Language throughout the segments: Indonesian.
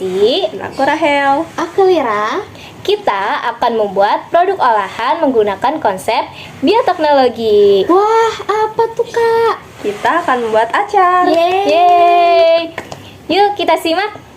Esi. Aku Rahel. Aku Lira. Kita akan membuat produk olahan menggunakan konsep bioteknologi. Wah, apa tuh Kak? Kita akan membuat acar. Yeay! Yuk kita simak.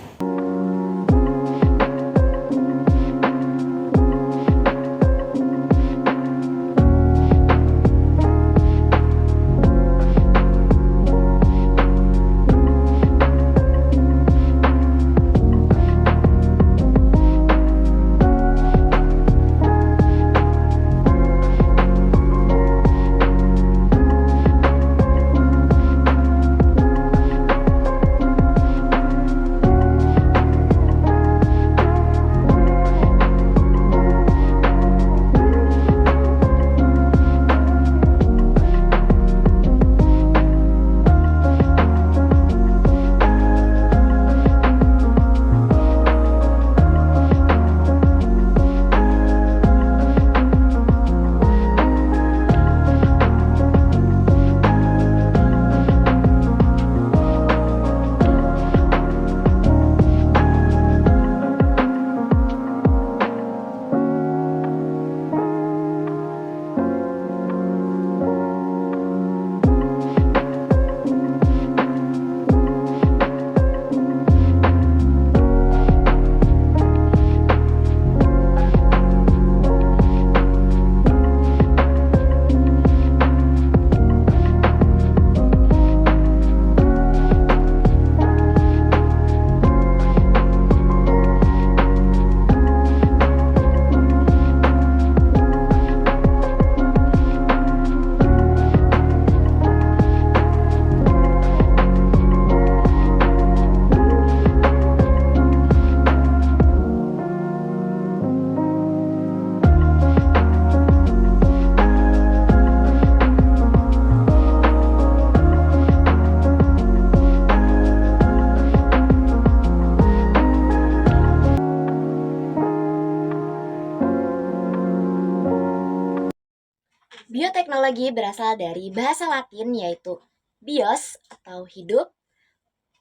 Bioteknologi berasal dari bahasa Latin yaitu bios atau hidup,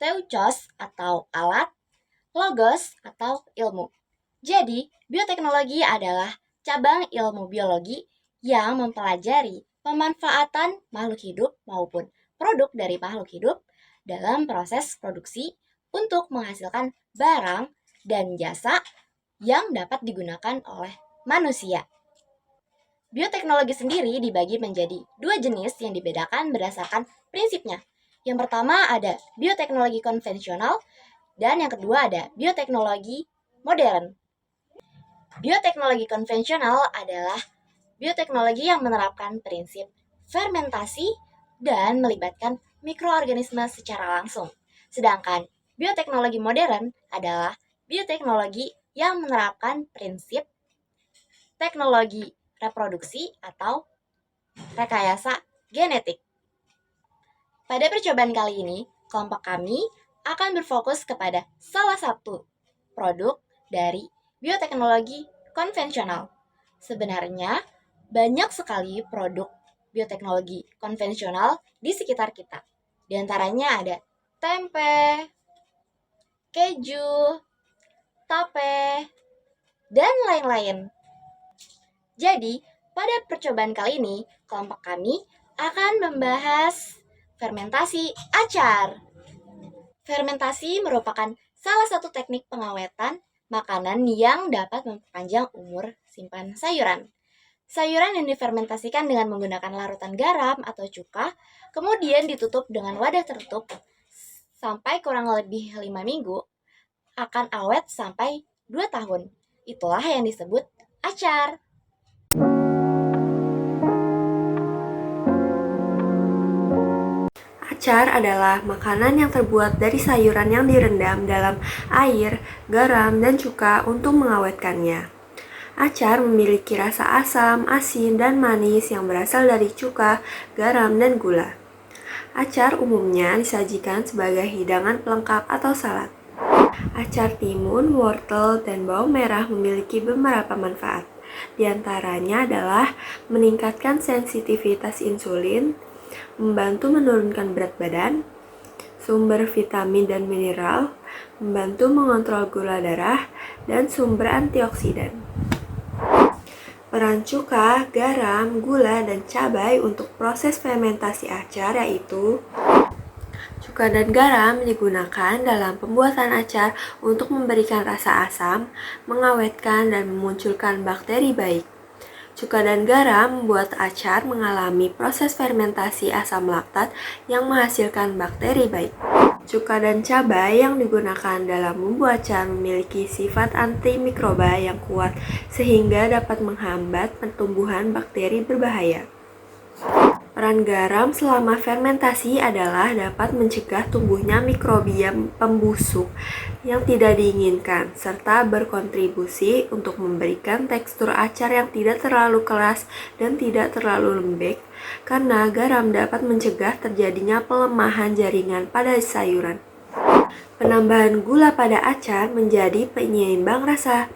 teuchos atau alat, logos atau ilmu. Jadi, bioteknologi adalah cabang ilmu biologi yang mempelajari pemanfaatan makhluk hidup maupun produk dari makhluk hidup dalam proses produksi untuk menghasilkan barang dan jasa yang dapat digunakan oleh manusia. Bioteknologi sendiri dibagi menjadi dua jenis yang dibedakan berdasarkan prinsipnya. Yang pertama ada bioteknologi konvensional dan yang kedua ada bioteknologi modern. Bioteknologi konvensional adalah bioteknologi yang menerapkan prinsip fermentasi dan melibatkan mikroorganisme secara langsung. Sedangkan bioteknologi modern adalah bioteknologi yang menerapkan prinsip teknologi reproduksi atau rekayasa genetik. Pada percobaan kali ini, kelompok kami akan berfokus kepada salah satu produk dari bioteknologi konvensional. Sebenarnya, banyak sekali produk bioteknologi konvensional di sekitar kita. Di antaranya ada tempe, keju, tape, dan lain-lain. Jadi, pada percobaan kali ini, kelompok kami akan membahas fermentasi acar. Fermentasi merupakan salah satu teknik pengawetan makanan yang dapat memperpanjang umur simpan sayuran. Sayuran yang difermentasikan dengan menggunakan larutan garam atau cuka, kemudian ditutup dengan wadah tertutup sampai kurang lebih 5 minggu, akan awet sampai 2 tahun. Itulah yang disebut acar. Acar adalah makanan yang terbuat dari sayuran yang direndam dalam air, garam, dan cuka untuk mengawetkannya. Acar memiliki rasa asam, asin, dan manis yang berasal dari cuka, garam, dan gula. Acar umumnya disajikan sebagai hidangan pelengkap atau salad. Acar timun, wortel, dan bawang merah memiliki beberapa manfaat. Di antaranya adalah meningkatkan sensitivitas insulin, membantu menurunkan berat badan, sumber vitamin dan mineral, membantu mengontrol gula darah, dan sumber antioksidan. Peran cuka, garam, gula, dan cabai untuk proses fermentasi acar yaitu cuka dan garam digunakan dalam pembuatan acar untuk memberikan rasa asam, mengawetkan, dan memunculkan bakteri baik. Cuka dan garam membuat acar mengalami proses fermentasi asam laktat yang menghasilkan bakteri baik. Cuka dan cabai yang digunakan dalam membuat acar memiliki sifat antimikroba yang kuat sehingga dapat menghambat pertumbuhan bakteri berbahaya. Peran garam selama fermentasi adalah dapat mencegah tumbuhnya mikrobia pembusuk yang tidak diinginkan, serta berkontribusi untuk memberikan tekstur acar yang tidak terlalu keras dan tidak terlalu lembek, karena garam dapat mencegah terjadinya pelemahan jaringan pada sayuran. Penambahan gula pada acar menjadi penyeimbang rasa.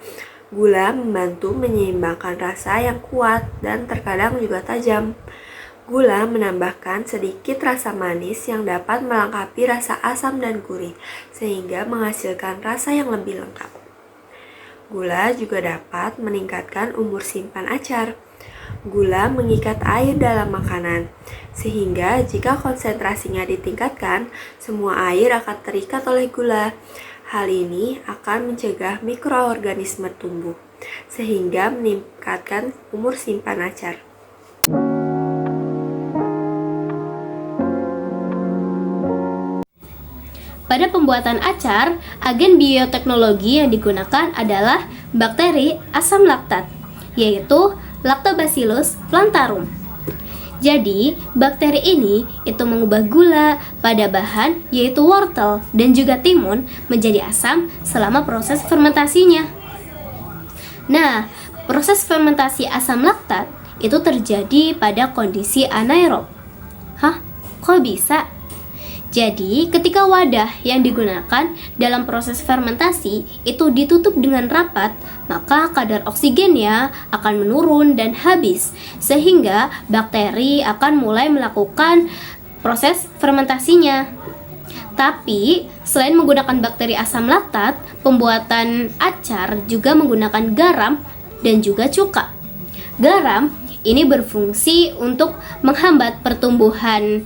Gula membantu menyeimbangkan rasa yang kuat dan terkadang juga tajam. Gula menambahkan sedikit rasa manis yang dapat melengkapi rasa asam dan gurih, sehingga menghasilkan rasa yang lebih lengkap. Gula juga dapat meningkatkan umur simpan acar. Gula mengikat air dalam makanan, sehingga jika konsentrasinya ditingkatkan, semua air akan terikat oleh gula. Hal ini akan mencegah mikroorganisme tumbuh, sehingga meningkatkan umur simpan acar. Pada pembuatan acar, agen bioteknologi yang digunakan adalah bakteri asam laktat, yaitu Lactobacillus plantarum. Jadi, bakteri ini itu mengubah gula pada bahan yaitu wortel dan juga timun menjadi asam selama proses fermentasinya. Nah, proses fermentasi asam laktat itu terjadi pada kondisi anaerob. Hah? Kok bisa? Jadi, ketika wadah yang digunakan dalam proses fermentasi itu ditutup dengan rapat, maka kadar oksigennya akan menurun dan habis, sehingga bakteri akan mulai melakukan proses fermentasinya. Tapi, selain menggunakan bakteri asam laktat, pembuatan acar juga menggunakan garam dan juga cuka. Garam ini berfungsi untuk menghambat pertumbuhan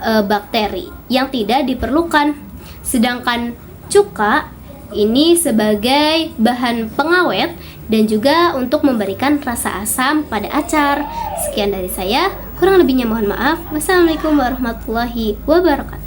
bakteri yang tidak diperlukan, sedangkan cuka ini sebagai bahan pengawet dan juga untuk memberikan rasa asam pada acar. Sekian dari saya, kurang lebihnya mohon maaf. Wassalamualaikum warahmatullahi wabarakatuh.